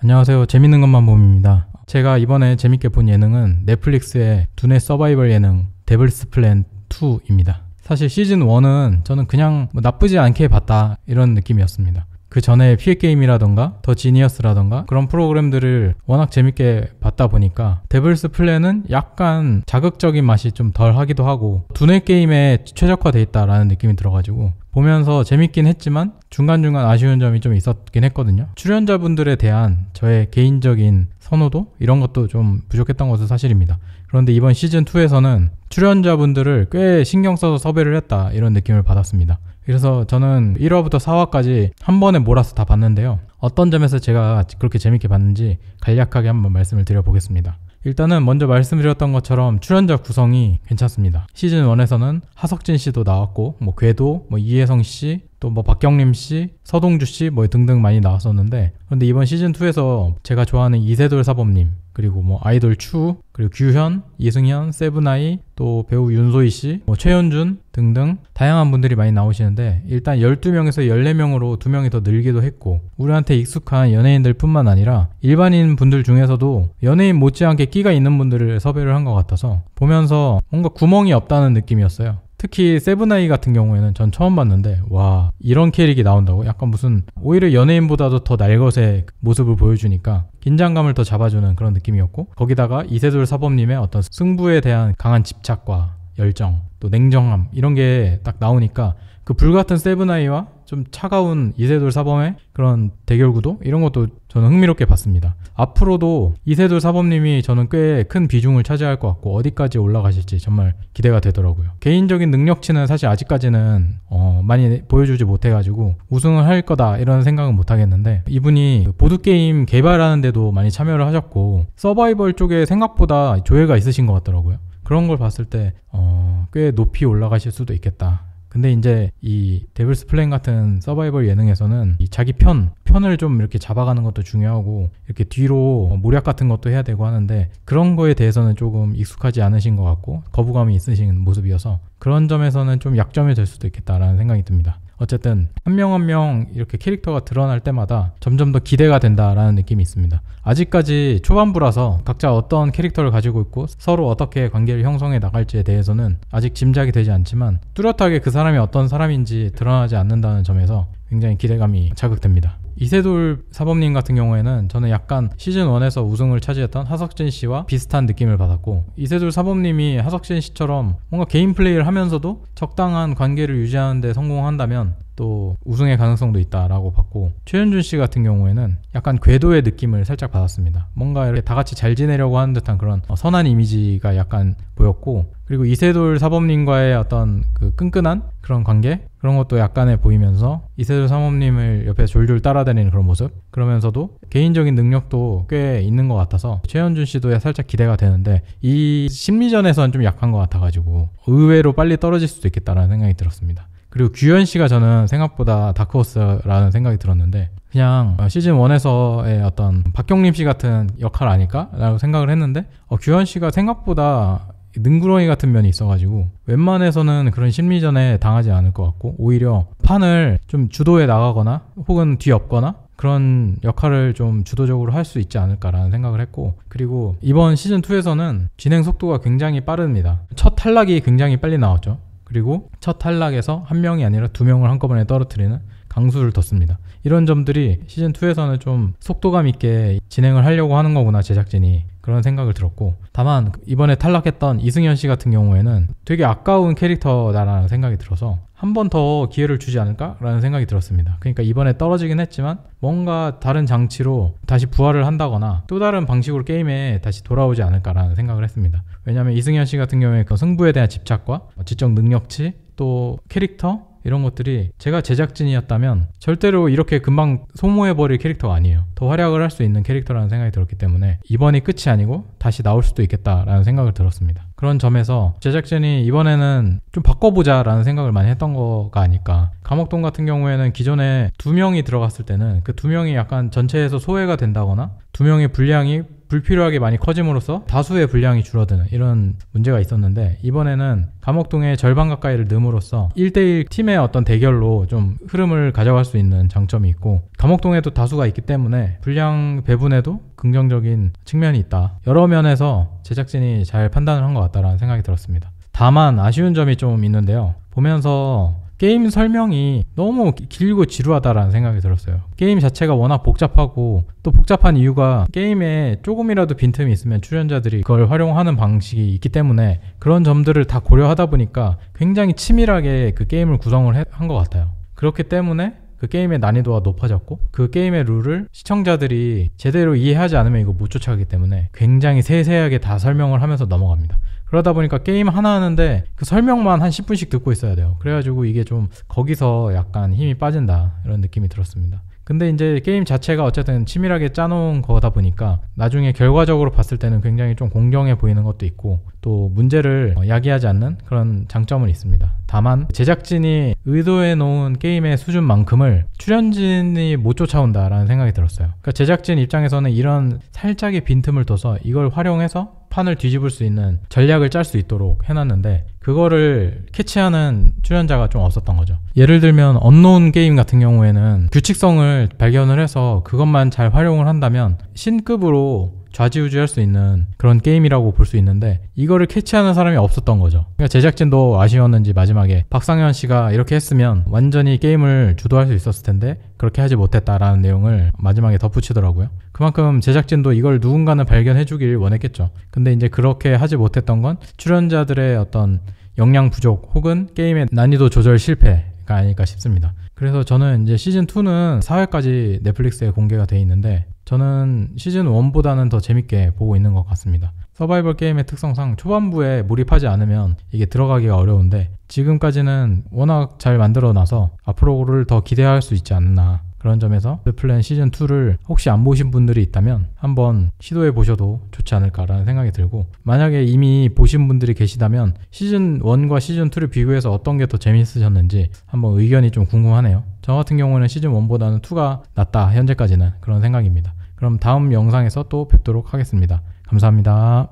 안녕하세요. 재밌는 것만 봄입니다. 제가 이번에 재밌게 본 예능은 넷플릭스의 두뇌 서바이벌 예능 데블스 플랜 2입니다. 사실 시즌 1은 저는 그냥 나쁘지 않게 봤다 이런 느낌이었습니다. 그 전에 피해게임이라던가 더 지니어스라던가 그런 프로그램들을 워낙 재밌게 봤다 보니까 데블스 플랜은 약간 자극적인 맛이 좀 덜 하기도 하고 두뇌 게임에 최적화돼 있다라는 느낌이 들어가지고 보면서 재밌긴 했지만 중간중간 아쉬운 점이 좀 있었긴 했거든요. 출연자분들에 대한 저의 개인적인 선호도 이런 것도 좀 부족했던 것은 사실입니다. 그런데 이번 시즌2에서는 출연자분들을 꽤 신경 써서 섭외를 했다 이런 느낌을 받았습니다. 그래서 저는 1화부터 4화까지 한 번에 몰아서 다 봤는데요. 어떤 점에서 제가 그렇게 재밌게 봤는지 간략하게 한번 말씀을 드려보겠습니다. 일단은 먼저 말씀드렸던 것처럼 출연자 구성이 괜찮습니다. 시즌 1에서는 하석진 씨도 나왔고 궤도, 이혜성 씨, 또 박경림 씨, 서동주 씨 등등 많이 나왔었는데, 그런데 이번 시즌 2에서 제가 좋아하는 이세돌 사범님, 그리고 아이돌 추, 그리고 규현, 이승현, 세븐아이, 또 배우 윤소희 씨, 최현준 등등 다양한 분들이 많이 나오시는데, 일단 12명에서 14명으로 2명이 더 늘기도 했고, 우리한테 익숙한 연예인들 뿐만 아니라 일반인 분들 중에서도 연예인 못지않게 끼가 있는 분들을 섭외를 한 것 같아서 보면서 뭔가 구멍이 없다는 느낌이었어요. 특히 세븐아이 같은 경우에는 전 처음 봤는데, 와, 이런 캐릭이 나온다고? 약간 무슨 오히려 연예인보다도 더 날것의 모습을 보여주니까 긴장감을 더 잡아주는 그런 느낌이었고, 거기다가 이세돌 사범님의 어떤 승부에 대한 강한 집착과 열정, 또 냉정함 이런 게 딱 나오니까 그 불같은 세븐아이와 좀 차가운 이세돌 사범의 그런 대결 구도 이런 것도 저는 흥미롭게 봤습니다. 앞으로도 이세돌 사범님이 저는 꽤 큰 비중을 차지할 것 같고 어디까지 올라가실지 정말 기대가 되더라고요. 개인적인 능력치는 사실 아직까지는 많이 보여주지 못해가지고 우승을 할 거다 이런 생각은 못 하겠는데, 이분이 보드게임 개발하는 데도 많이 참여를 하셨고 서바이벌 쪽에 생각보다 조예가 있으신 것 같더라고요. 그런 걸 봤을 때 꽤 높이 올라가실 수도 있겠다. 근데 이제 이 데블스 플랜 같은 서바이벌 예능에서는 이 자기 편을 좀 이렇게 잡아가는 것도 중요하고 이렇게 뒤로 모략 같은 것도 해야 되고 하는데, 그런 거에 대해서는 조금 익숙하지 않으신 것 같고 거부감이 있으신 모습이어서 그런 점에서는 좀 약점이 될 수도 있겠다라는 생각이 듭니다. 어쨌든 한 명 한 명 이렇게 캐릭터가 드러날 때마다 점점 더 기대가 된다라는 느낌이 있습니다. 아직까지 초반부라서 각자 어떤 캐릭터를 가지고 있고 서로 어떻게 관계를 형성해 나갈지에 대해서는 아직 짐작이 되지 않지만 뚜렷하게 그 사람이 어떤 사람인지 드러나지 않는다는 점에서 굉장히 기대감이 자극됩니다. 이세돌 사범님 같은 경우에는 저는 약간 시즌 1에서 우승을 차지했던 하석진 씨와 비슷한 느낌을 받았고, 이세돌 사범님이 하석진 씨처럼 뭔가 개인 플레이를 하면서도 적당한 관계를 유지하는 데 성공한다면 또 우승의 가능성도 있다라고 봤고, 최현준 씨 같은 경우에는 약간 궤도의 느낌을 살짝 받았습니다. 뭔가 이렇게 다 같이 잘 지내려고 하는 듯한 그런 선한 이미지가 약간 보였고, 그리고 이세돌 사범님과의 어떤 그 끈끈한 그런 관계 그런 것도 약간의 보이면서 이세돌 사범님을 옆에 졸졸 따라다니는 그런 모습, 그러면서도 개인적인 능력도 꽤 있는 것 같아서 최현준 씨도 살짝 기대가 되는데, 이 심리전에서는 좀 약한 것 같아가지고 의외로 빨리 떨어질 수도 있겠다라는 생각이 들었습니다. 그리고 규현 씨가 저는 생각보다 다크호스라는 생각이 들었는데, 그냥 시즌 1에서의 어떤 박경림 씨 같은 역할 아닐까? 라고 생각을 했는데, 규현 씨가 생각보다 능구렁이 같은 면이 있어가지고 웬만해서는 그런 심리전에 당하지 않을 것 같고, 오히려 판을 좀 주도해 나가거나 혹은 뒤엎거나 그런 역할을 좀 주도적으로 할 수 있지 않을까라는 생각을 했고, 그리고 이번 시즌2에서는 진행 속도가 굉장히 빠릅니다. 첫 탈락이 굉장히 빨리 나왔죠. 그리고 첫 탈락에서 한 명이 아니라 2명을 한꺼번에 떨어뜨리는 강수를 뒀습니다. 이런 점들이 시즌2에서는 좀 속도감 있게 진행을 하려고 하는 거구나, 제작진이. 그런 생각을 들었고, 다만 이번에 탈락했던 이승현 씨 같은 경우에는 되게 아까운 캐릭터다라는 생각이 들어서 한 번 더 기회를 주지 않을까라는 생각이 들었습니다. 그러니까 이번에 떨어지긴 했지만 뭔가 다른 장치로 다시 부활을 한다거나 또 다른 방식으로 게임에 다시 돌아오지 않을까라는 생각을 했습니다. 왜냐하면 이승현 씨 같은 경우에 그 승부에 대한 집착과 지적 능력치, 또 캐릭터 이런 것들이 제가 제작진이었다면 절대로 이렇게 금방 소모해버릴 캐릭터가 아니에요. 더 활약을 할 수 있는 캐릭터라는 생각이 들었기 때문에 이번이 끝이 아니고 다시 나올 수도 있겠다라는 생각을 들었습니다. 그런 점에서 제작진이 이번에는 좀 바꿔보자 라는 생각을 많이 했던 거가 아닐까. 감옥동 같은 경우에는 기존에 2명이 들어갔을 때는 그 2명이 약간 전체에서 소외가 된다거나 2명의 분량이 불필요하게 많이 커짐으로써 다수의 분량이 줄어드는 이런 문제가 있었는데, 이번에는 감옥동의 절반 가까이를 넣음으로써 1대1 팀의 어떤 대결로 좀 흐름을 가져갈 수 있는 장점이 있고, 감옥동에도 다수가 있기 때문에 분량 배분에도 긍정적인 측면이 있다. 여러 면에서 제작진이 잘 판단을 한 것 같다라는 생각이 들었습니다. 다만 아쉬운 점이 좀 있는데요. 보면서 게임 설명이 너무 길고 지루하다라는 생각이 들었어요. 게임 자체가 워낙 복잡하고, 또 복잡한 이유가 게임에 조금이라도 빈틈이 있으면 출연자들이 그걸 활용하는 방식이 있기 때문에 그런 점들을 다 고려하다 보니까 굉장히 치밀하게 그 게임을 구성을 한 것 같아요. 그렇기 때문에 그 게임의 난이도가 높아졌고, 그 게임의 룰을 시청자들이 제대로 이해하지 않으면 이거 못 쫓아가기 때문에 굉장히 세세하게 다 설명을 하면서 넘어갑니다. 그러다 보니까 게임 하나 하는데 그 설명만 한 10분씩 듣고 있어야 돼요. 그래가지고 이게 좀 거기서 약간 힘이 빠진다, 이런 느낌이 들었습니다. 근데 이제 게임 자체가 어쨌든 치밀하게 짜놓은 거다 보니까 나중에 결과적으로 봤을 때는 굉장히 좀 공정해 보이는 것도 있고, 또 문제를 야기하지 않는 그런 장점은 있습니다. 다만 제작진이 의도해 놓은 게임의 수준만큼을 출연진이 못 쫓아온다라는 생각이 들었어요. 그러니까 제작진 입장에서는 이런 살짝의 빈틈을 둬서 이걸 활용해서 판을 뒤집을 수 있는 전략을 짤 수 있도록 해놨는데, 그거를 캐치하는 출연자가 좀 없었던 거죠. 예를 들면 언노운 게임 같은 경우에는 규칙성을 발견을 해서 그것만 잘 활용을 한다면 신급으로 좌지우지할 수 있는 그런 게임이라고 볼 수 있는데, 이거를 캐치하는 사람이 없었던 거죠. 그러니까 제작진도 아쉬웠는지 마지막에 박상현 씨가 이렇게 했으면 완전히 게임을 주도할 수 있었을 텐데 그렇게 하지 못했다라는 내용을 마지막에 덧붙이더라고요. 그만큼 제작진도 이걸 누군가는 발견해 주길 원했겠죠. 근데 이제 그렇게 하지 못했던 건 출연자들의 어떤 역량 부족 혹은 게임의 난이도 조절 실패가 아닐까 싶습니다. 그래서 저는 이제 시즌2는 4회까지 넷플릭스에 공개가 돼 있는데, 저는 시즌1보다는 더 재밌게 보고 있는 것 같습니다. 서바이벌 게임의 특성상 초반부에 몰입하지 않으면 이게 들어가기가 어려운데, 지금까지는 워낙 잘 만들어놔서 앞으로를 더 기대할 수 있지 않나, 그런 점에서 데블플랜 시즌2를 혹시 안 보신 분들이 있다면 한번 시도해 보셔도 좋지 않을까라는 생각이 들고, 만약에 이미 보신 분들이 계시다면 시즌1과 시즌2를 비교해서 어떤 게 더 재밌으셨는지 한번 의견이 좀 궁금하네요. 저 같은 경우는 시즌1보다는 2가 낫다, 현재까지는 그런 생각입니다. 그럼 다음 영상에서 또 뵙도록 하겠습니다. 감사합니다.